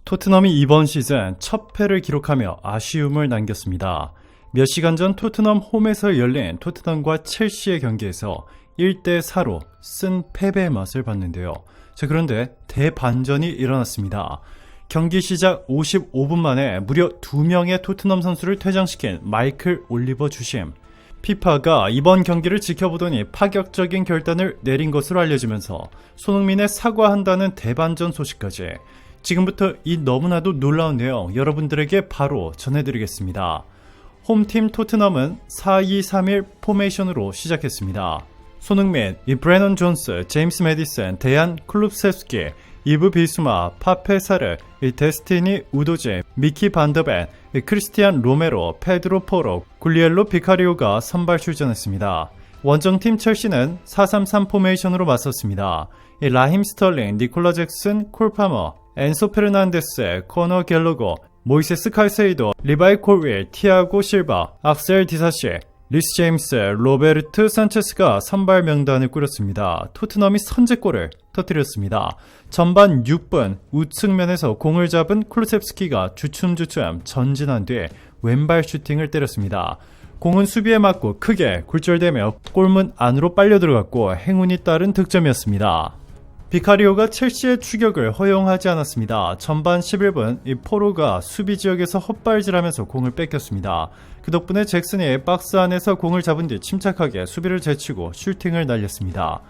토트넘이 이번 시즌 첫 패를 기록하며 아쉬움을 남겼습니다. 몇 시간 전 토트넘 홈에서 열린 토트넘과 첼시의 경기에서 1대4로 쓴 패배의 맛을 봤는데요. 그런데 대반전이 일어났습니다. 경기 시작 55분 만에 무려 2명의 토트넘 선수를 퇴장시킨 마이클 올리버 주심. 피파가 이번 경기를 지켜보더니 파격적인 결단을 내린 것으로 알려지면서 손흥민의 사과한다는 대반전 소식까지. 지금부터 이 너무나도 놀라운 내용 여러분들에게 바로 전해드리겠습니다. 홈팀 토트넘은 4-2-3-1 포메이션으로 시작했습니다. 손흥민, 브레넌 존스, 제임스 메디슨, 데얀 클룹세스키, 이브 비수마, 파페사르, 데스티니 우도제, 미키 반더벤, 크리스티안 로메로, 페드로 포로, 굴리엘로 비카리오가 선발 출전했습니다. 원정팀 첼시는 4-3-3 포메이션으로 맞섰습니다. 라힘 스털링, 니콜라 잭슨, 콜 파머, 엔소 페르난데스, 코너 갤러거, 모이세스 카이세이도, 리바이 콜윌, 티아고 실바, 악셀 디사시, 리스 제임스, 로베르트 산체스가 선발 명단을 꾸렸습니다. 토트넘이 선제골을 터뜨렸습니다. 전반 6분 우측면에서 공을 잡은 쿨셉스키가 주춤주춤 전진한 뒤 왼발 슈팅을 때렸습니다. 공은 수비에 맞고 크게 굴절되며 골문 안으로 빨려 들어갔고 행운이 따른 득점이었습니다. 비카리오가 첼시의 추격을 허용하지 않았습니다. 전반 11분 포로가 수비 지역에서 헛발질하면서 공을 뺏겼습니다. 그 덕분에 잭슨이 박스 안에서 공을 잡은 뒤 침착하게 수비를 제치고 슈팅을 날렸습니다.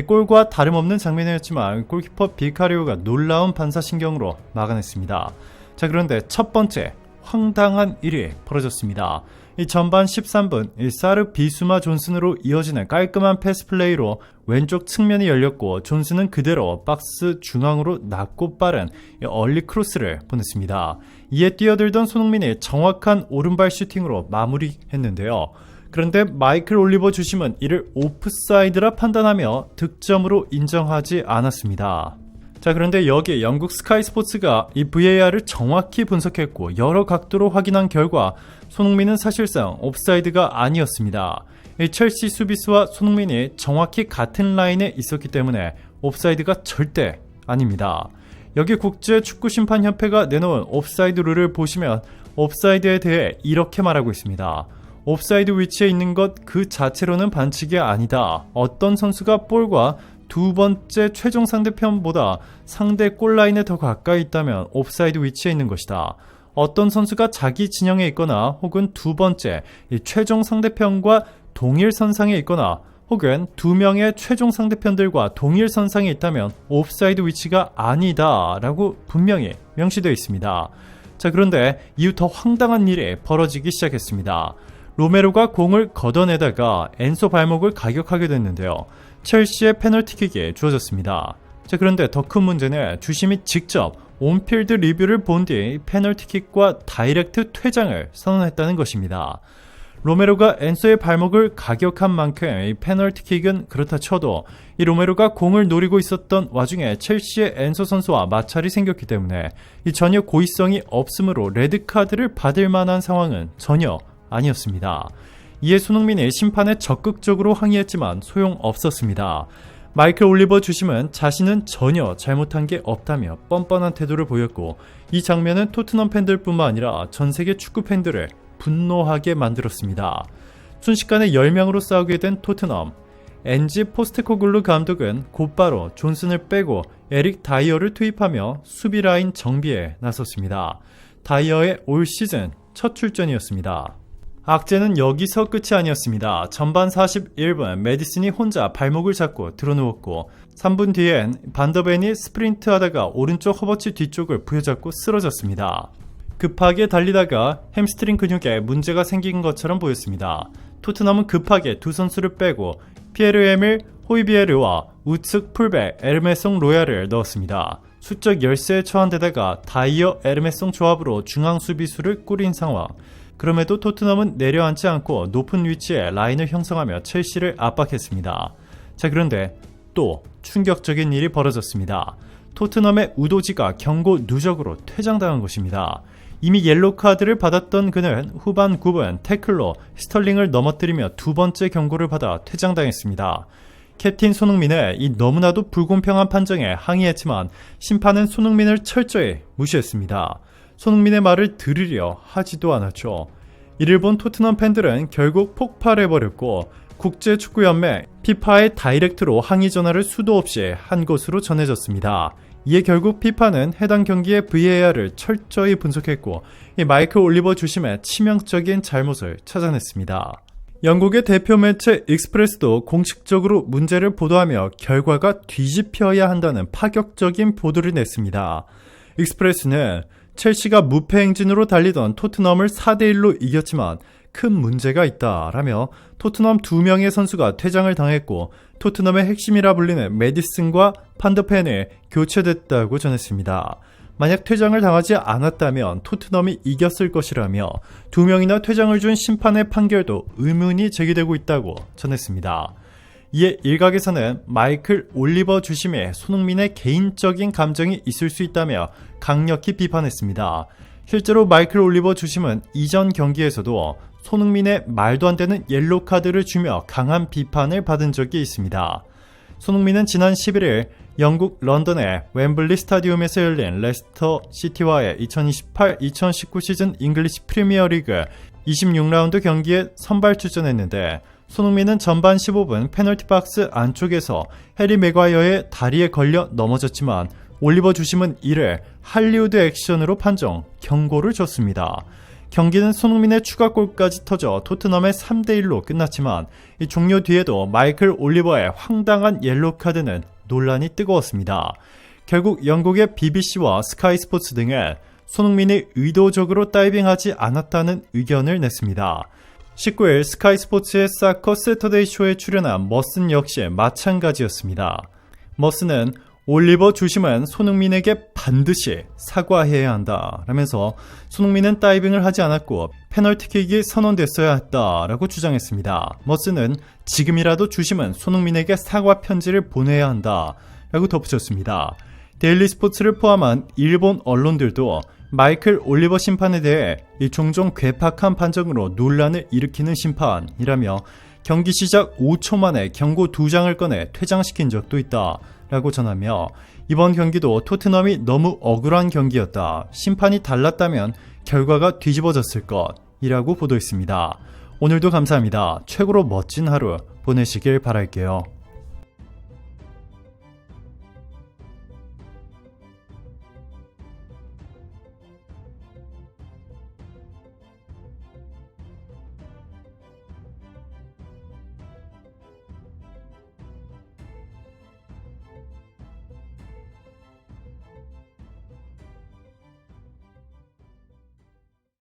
골과 다름없는 장면이었지만 골키퍼 비카리오가 놀라운 반사신경으로 막아냈습니다. 그런데 첫 번째 황당한 일이 벌어졌습니다. 전반 13분 사르 비수마 존슨으로 이어지는 깔끔한 패스 플레이로 왼쪽 측면이 열렸고 존슨은 그대로 박스 중앙으로 낮고 빠른 얼리 크로스를 보냈습니다. 이에 뛰어들던 손흥민이 정확한 오른발 슈팅으로 마무리했는데요. 그런데 마이클 올리버 주심은 이를 오프사이드라 판단하며 득점으로 인정하지 않았습니다. 그런데 여기에 영국 스카이 스포츠가 이 VAR을 정확히 분석했고 여러 각도로 확인한 결과 손흥민은 사실상 옵사이드가 아니었습니다. 첼시 수비수와 손흥민이 정확히 같은 라인에 있었기 때문에 옵사이드가 절대 아닙니다. 여기 국제축구심판협회가 내놓은 옵사이드 룰을 보시면 옵사이드에 대해 이렇게 말하고 있습니다. 옵사이드 위치에 있는 것 그 자체로는 반칙이 아니다. 어떤 선수가 볼과 두 번째 최종 상대편보다 상대 골라인에 더 가까이 있다면 옵사이드 위치에 있는 것이다. 어떤 선수가 자기 진영에 있거나 혹은 두 번째 최종 상대편과 동일 선상에 있거나 혹은 두 명의 최종 상대편들과 동일 선상에 있다면 옵사이드 위치가 아니다 라고 분명히 명시되어 있습니다. 그런데 이후 더 황당한 일이 벌어지기 시작했습니다. 로메로가 공을 걷어내다가 엔소 발목을 가격하게 됐는데요. 첼시의 페널티킥이 주어졌습니다. 그런데 더 큰 문제는 주심이 직접 온필드 리뷰를 본 뒤 페널티킥과 다이렉트 퇴장을 선언했다는 것입니다. 로메로가 엔소의 발목을 가격한 만큼 이 페널티킥은 그렇다 쳐도 이 로메로가 공을 노리고 있었던 와중에 첼시의 엔소 선수와 마찰이 생겼기 때문에 이 전혀 고의성이 없으므로 레드카드를 받을 만한 상황은 전혀 아니었습니다. 이에 손흥민이 심판에 적극적으로 항의했지만 소용없었습니다. 마이클 올리버 주심은 자신은 전혀 잘못한 게 없다며 뻔뻔한 태도를 보였고 이 장면은 토트넘 팬들뿐만 아니라 전세계 축구 팬들을 분노하게 만들었습니다. 순식간에 10명으로 싸우게 된 토트넘. 엔지 포스테코글루 감독은 곧바로 존슨을 빼고 에릭 다이어를 투입하며 수비 라인 정비에 나섰습니다. 다이어의 올 시즌 첫 출전이었습니다. 악재는 여기서 끝이 아니었습니다. 전반 41분 메디슨이 혼자 발목을 잡고 드러누웠고 3분 뒤엔 반더벤이 스프린트하다가 오른쪽 허벅지 뒤쪽을 부여잡고 쓰러졌습니다. 급하게 달리다가 햄스트링 근육에 문제가 생긴 것처럼 보였습니다. 토트넘은 급하게 두 선수를 빼고 피에르 에밀 호이비에르와 우측 풀백 에르메송 로얄을 넣었습니다. 수적 열세에 처한 데다가 다이어 에르메송 조합으로 중앙 수비수를 꾸린 상황. 그럼에도 토트넘은 내려앉지 않고 높은 위치에 라인을 형성하며 첼시를 압박했습니다. 그런데 또 충격적인 일이 벌어졌습니다. 토트넘의 우도지가 경고 누적으로 퇴장당한 것입니다. 이미 옐로카드를 받았던 그는 후반 9분 태클로 스털링을 넘어뜨리며 두 번째 경고를 받아 퇴장당했습니다. 캡틴 손흥민의 이 너무나도 불공평한 판정에 항의했지만 심판은 손흥민을 철저히 무시했습니다. 손흥민의 말을 들으려 하지도 않았죠. 이를 본 토트넘 팬들은 결국 폭발해버렸고 국제축구연맹 피파의 다이렉트로 항의 전화를 수도 없이 한 것으로 전해졌습니다. 이에 결국 피파는 해당 경기의 VAR을 철저히 분석했고 이 마이클 올리버 주심의 치명적인 잘못을 찾아냈습니다. 영국의 대표 매체 익스프레스도 공식적으로 문제를 보도하며 결과가 뒤집혀야 한다는 파격적인 보도를 냈습니다. 익스프레스는 첼시가 무패 행진으로 달리던 토트넘을 4대1로 이겼지만 큰 문제가 있다라며 토트넘 2명의 선수가 퇴장을 당했고 토트넘의 핵심이라 불리는 메디슨과 판더펜이 교체됐다고 전했습니다. 만약 퇴장을 당하지 않았다면 토트넘이 이겼을 것이라며 2명이나 퇴장을 준 심판의 판결도 의문이 제기되고 있다고 전했습니다. 이에 일각에서는 마이클 올리버 주심에 손흥민의 개인적인 감정이 있을 수 있다며 강력히 비판했습니다. 실제로 마이클 올리버 주심은 이전 경기에서도 손흥민의 말도 안 되는 옐로우 카드를 주며 강한 비판을 받은 적이 있습니다. 손흥민은 지난 11일 영국 런던의 웸블리 스타디움에서 열린 레스터 시티와의 2028-2019 시즌 잉글리시 프리미어리그 26라운드 경기에 선발 출전했는데 손흥민은 전반 15분 페널티 박스 안쪽에서 해리 맥과이어의 다리에 걸려 넘어졌지만 올리버 주심은 이를 할리우드 액션으로 판정, 경고를 줬습니다. 경기는 손흥민의 추가골까지 터져 토트넘의 3대1로 끝났지만 이 종료 뒤에도 마이클 올리버의 황당한 옐로우 카드는 논란이 뜨거웠습니다. 결국 영국의 BBC와 스카이 스포츠 등은 손흥민이 의도적으로 다이빙하지 않았다는 의견을 냈습니다. 19일 스카이 스포츠의 사커 세터데이 쇼에 출연한 머슨 역시 마찬가지였습니다. 머슨은 올리버 주심은 손흥민에게 반드시 사과해야 한다 라면서 손흥민은 다이빙을 하지 않았고 페널티킥이 선언됐어야 했다라고 주장했습니다. 머슨은 지금이라도 주심은 손흥민에게 사과 편지를 보내야 한다 라고 덧붙였습니다. 데일리 스포츠를 포함한 일본 언론들도 마이클 올리버 심판에 대해 이 종종 괴팍한 판정으로 논란을 일으키는 심판이라며 경기 시작 5초 만에 경고 2장을 꺼내 퇴장시킨 적도 있다 라고 전하며 이번 경기도 토트넘이 너무 억울한 경기였다. 심판이 달랐다면 결과가 뒤집어졌을 것이라고 보도했습니다. 오늘도 감사합니다. 최고로 멋진 하루 보내시길 바랄게요.